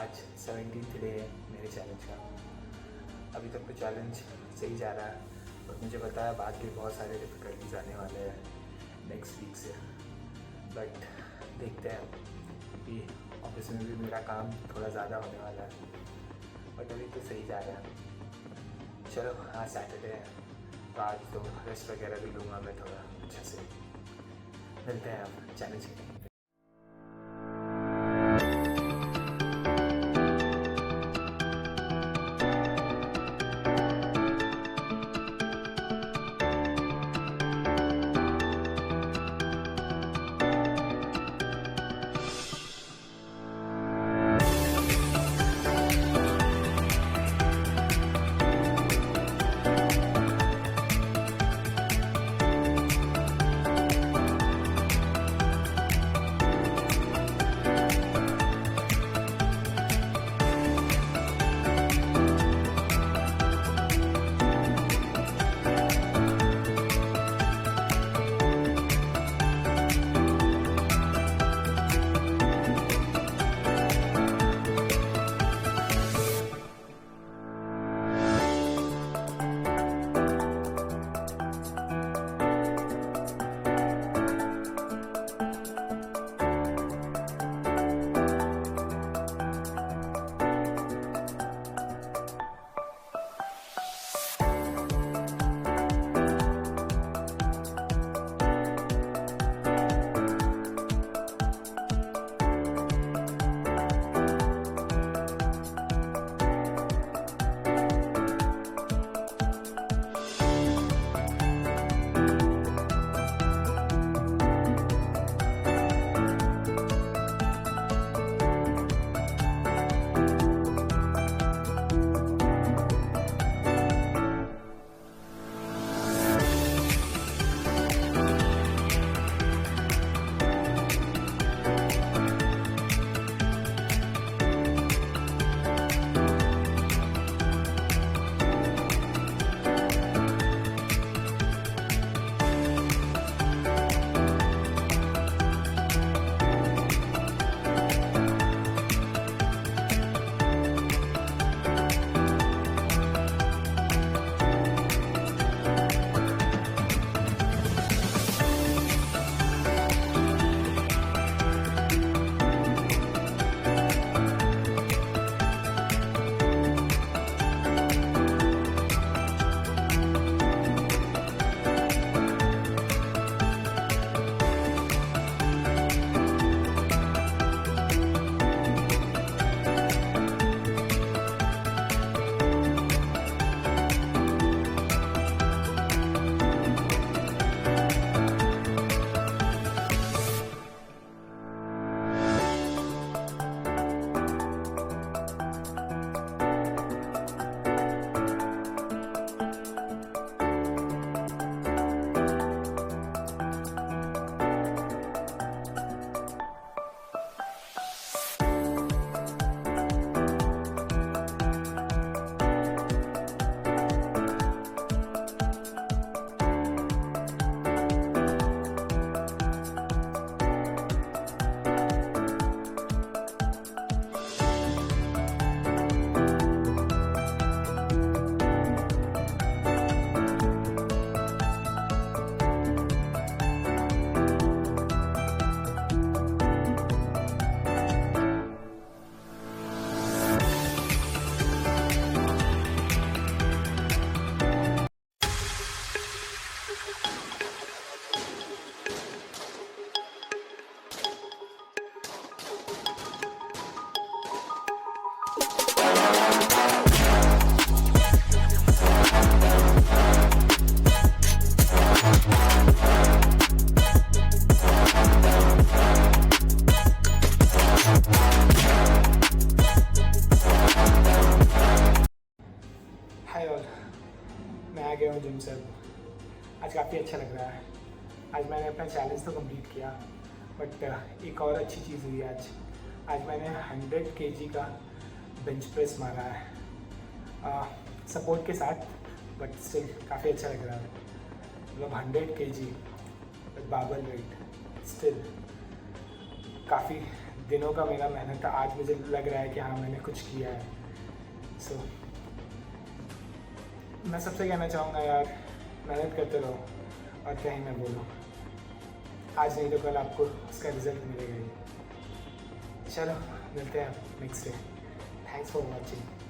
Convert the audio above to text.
आज 17th day है मेरे चैलेंज का। अभी तक तो चैलेंज सही जा रहा है, और मुझे पता है बाद भी बहुत सारे डिफ़िकल्टीज आने वाले हैं नेक्स्ट वीक से। बट देखते हैं कि ऑफिस में भी मेरा काम थोड़ा ज़्यादा होने वाला है, बट अभी तो सही जा रहा है। चलो आज सैटरडे है तो आज तो रेस्ट वगैरह भी लूँगा मैं थोड़ा अच्छे से। मिलते हैं आप चैलेंज के लिए। हाय ऑल, मैं आ गया हूँ जिम से। आज काफ़ी अच्छा लग रहा है। आज मैंने अपना चैलेंज तो कंप्लीट किया, बट एक और अच्छी चीज़ हुई आज मैंने 100 kg का बेंच प्रेस मारा है सपोर्ट के साथ, बट स्टिल काफ़ी अच्छा लग रहा है। मतलब 100 kg with barbell weight still काफ़ी दिनों का मेरा मेहनत था, आज मुझे लग रहा है कि हाँ मैंने कुछ किया है। सो मैं सबसे कहना चाहूँगा यार, मेहनत करते रहो और क्या ही मैं बोलूँ, आज नहीं तो कल आपको उसका रिजल्ट मिलेगा ही। चलो मिलते हैं next day. Thanks for watching.